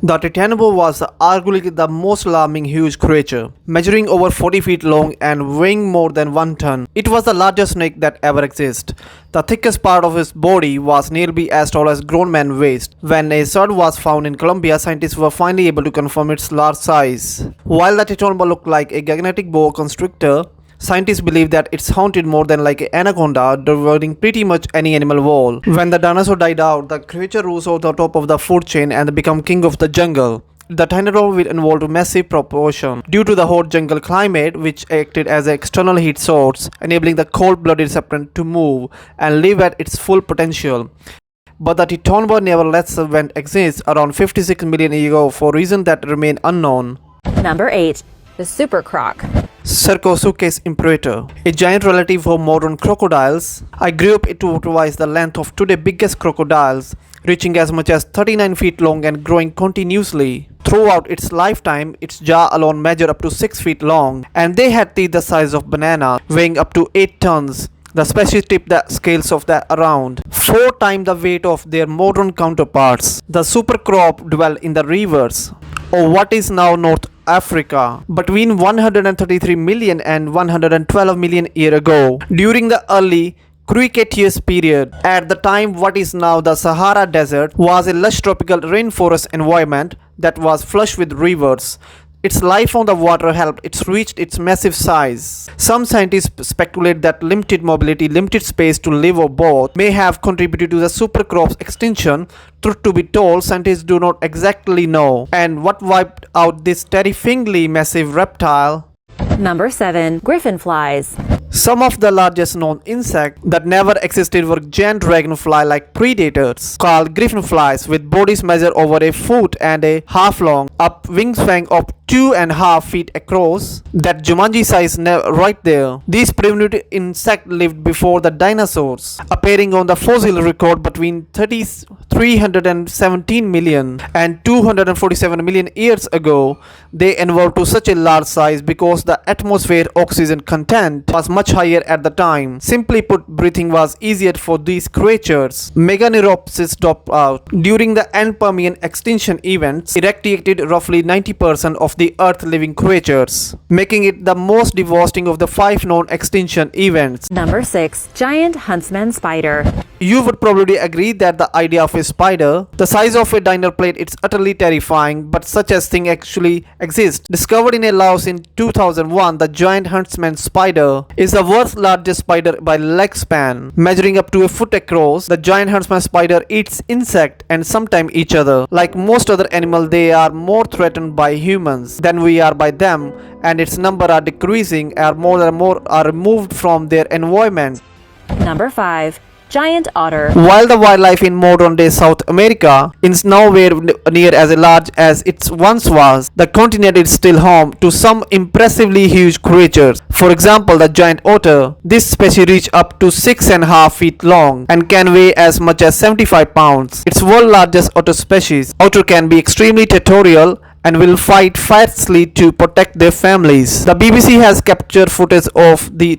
The Titanoboa was arguably the most alarming huge creature, measuring over 40 feet long and weighing more than 1 ton. It was the largest snake that ever existed. The thickest part of its body was nearly as tall as grown man's waist. When a sword was found in Colombia, scientists were finally able to confirm its large size. While the Titanoboa looked like a gigantic boa constrictor, scientists believe that it's haunted more than like an anaconda, devouring pretty much any animal whole. When the dinosaur died out, the creature rose on the top of the food chain and became king of the jungle. The dinosaur will evolve to massive proportion due to the hot jungle climate, which acted as an external heat source, enabling the cold-blooded serpent to move and live at its full potential. But the Titanoboa nevertheless went extinct around 56 million years ago for reasons that remain unknown. Number 8. The super croc. Sarcosuchus imperator, a giant relative of modern crocodiles. I grew up to twice the length of today's biggest crocodiles, reaching as much as 39 feet long and growing continuously. Throughout its lifetime, its jaw alone measured up to 6 feet long, and they had teeth the size of banana, weighing up to 8 tons. The species tipped the scales of the around 4 times the weight of their modern counterparts. The super crop dwell in the rivers, or what is now North Africa, between 133 million and 112 million years ago, during the early Cretaceous period. At the time, what is now the Sahara Desert was a lush tropical rainforest environment that was flush with rivers. Its life on the water helped it reach its massive size. Some scientists speculate that limited mobility, limited space to live, or both may have contributed to the supercrop's extinction. Truth to be told, scientists do not exactly know. And what wiped out this terrifyingly massive reptile? Number 7. Griffin flies. Some of the largest known insects that never existed were giant dragonfly-like predators called griffinflies, with bodies measured over a foot and a half long, up wingspan of 2.5 feet across. That Jumanji size right there. These primitive insects lived before the dinosaurs, appearing on the fossil record between 317 million and 247 million years ago. They evolved to such a large size because the atmosphere oxygen content was much higher at the time. Simply put, breathing was easier for these creatures. Meganeuropsis dropped out. During the end Permian extinction events, eradicated roughly 90% of the Earth living creatures, making it the most devastating of the 5 known extinction events. Number 6. Giant huntsman spider. You would probably agree that the idea of a spider, the size of a dinner plate, it's utterly terrifying, but such a thing actually exists. Discovered in a Laos in 2001, the giant huntsman spider is the world's largest spider by leg span, measuring up to a foot across. The giant huntsman spider eats insects and sometimes each other. Like most other animals, they are more threatened by humans than we are by them, and its number are decreasing as more and more are removed from their environment. Number 5. Giant otter. While the wildlife in modern-day South America is nowhere near as large as it once was, the continent is still home to some impressively huge creatures. For example, the giant otter. This species reaches up to 6.5 feet long and can weigh as much as 75 pounds. It's world's largest otter species. Otter can be extremely territorial and will fight fiercely to protect their families. The BBC has captured footage of the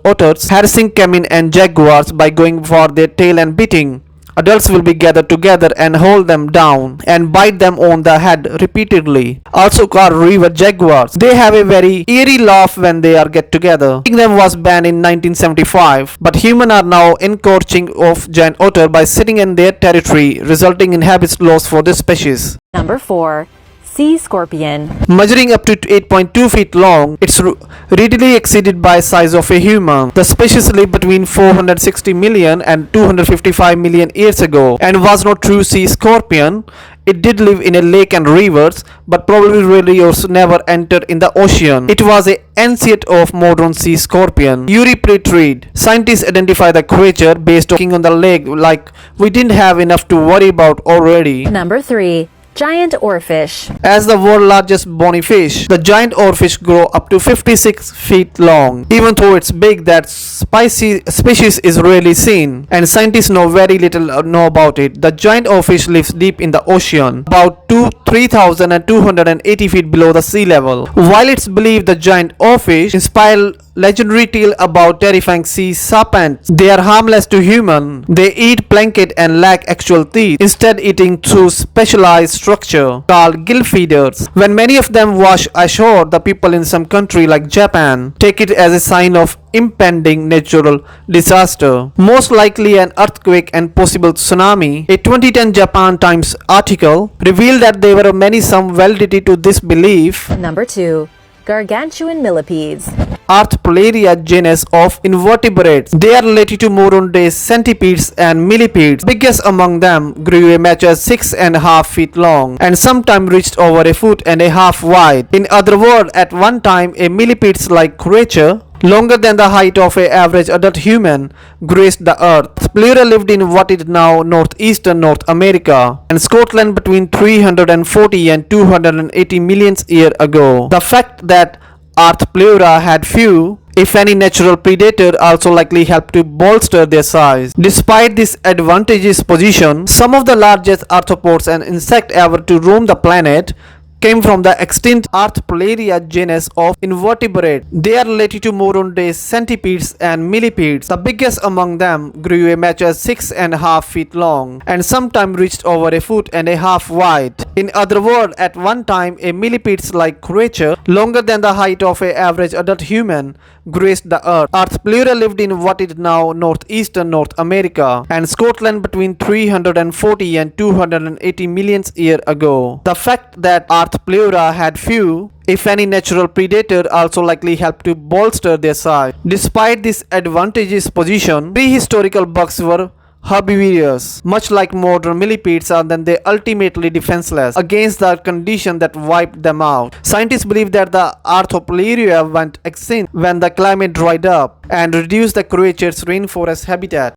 otters harassing caiman and jaguars by going for their tail and biting. Adults will be gathered together and hold them down and bite them on the head repeatedly. Also called river jaguars. They have a very eerie laugh when they are get together. Eating them was banned in 1975, but humans are now encroaching of giant otter by sitting in their territory, resulting in habitat loss for this species. Number 4. Sea scorpion. Measuring up to 8.2 feet long, it's readily exceeded by size of a human. The species lived between 460 million and 255 million years ago and was not true sea scorpion. It did live in a lake and rivers, but probably really also never entered in the ocean. It was an ancient of modern sea scorpion. Eurypetrid. Scientists identify the creature based on the leg, like we didn't have enough to worry about already. Number 3. Giant oarfish. As the world's largest bony fish, the giant oarfish grow up to 56 feet long. Even though it's big, that species is rarely seen, and scientists know very little about it. The giant oarfish lives deep in the ocean, about 3,280 feet below the sea level. While it's believed the giant oarfish inspired legendary tale about terrifying sea serpents. They are harmless to human. They eat plankton and lack actual teeth, instead eating through specialized structure called gill feeders. When many of them wash ashore, the people in some country like Japan take it as a sign of impending natural disaster, most likely an earthquake and possible tsunami. A 2010 Japan Times article revealed that there were many some validity to this belief. Number 2. Gargantuan millipedes. Arthropleria genus of invertebrates. They are related to modern-day centipedes and millipedes. Biggest among them grew a mature 6.5 feet long and sometimes reached over a foot and a half wide. In other words, at one time a millipede-like creature longer than the height of an average adult human graced the earth. Plura lived in what is now northeastern North America and Scotland between 340 and 280 million years ago. The fact that Arthropleura had few, if any, natural predator also likely helped to bolster their size. Despite this advantageous position, some of the largest arthropods and insects ever to roam the planet came from the extinct Arthropleria genus of invertebrates. They are related to modern-day centipedes and millipedes. The biggest among them grew a mature 6.5 feet long and sometimes reached over a foot and a half wide. In other words, at one time a millipede-like creature longer than the height of an average adult human graced the earth. Arthropleura lived in what is now northeastern North America and Scotland between 340 and 280 million years ago. The fact that Arthropleura had few, if any, natural predator also likely helped to bolster their size. Despite this advantageous position, prehistorical bugs were herbivorous, much like modern millipedes, are then they ultimately defenseless against the condition that wiped them out. Scientists believe that the Arthropleura went extinct when the climate dried up and reduced the creature's rainforest habitat.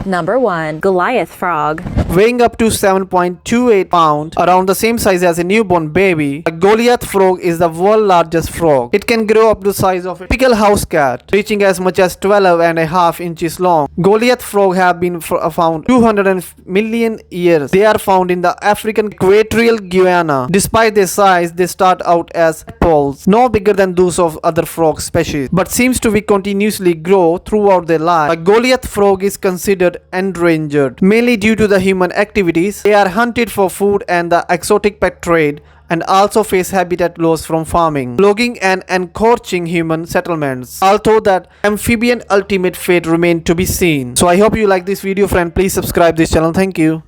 Number 1. Goliath frog. Weighing up to 7.28 pounds, around the same size as a newborn baby, a Goliath frog is the world's largest frog. It can grow up to the size of a typical house cat, reaching as much as 12.5 inches long. Goliath frog have been found 200 million years. They are found in the African equatorial Guyana. Despite their size, they start out as tadpoles, no bigger than those of other frog species, but seems to be continuously grow throughout their life. A Goliath frog is considered endangered, mainly due to the human activities. They are hunted for food and the exotic pet trade, and also face habitat loss from farming, logging and encroaching human settlements. Although that amphibian ultimate fate remains to be seen. So I hope you like this video, friend. Please subscribe this channel. Thank you.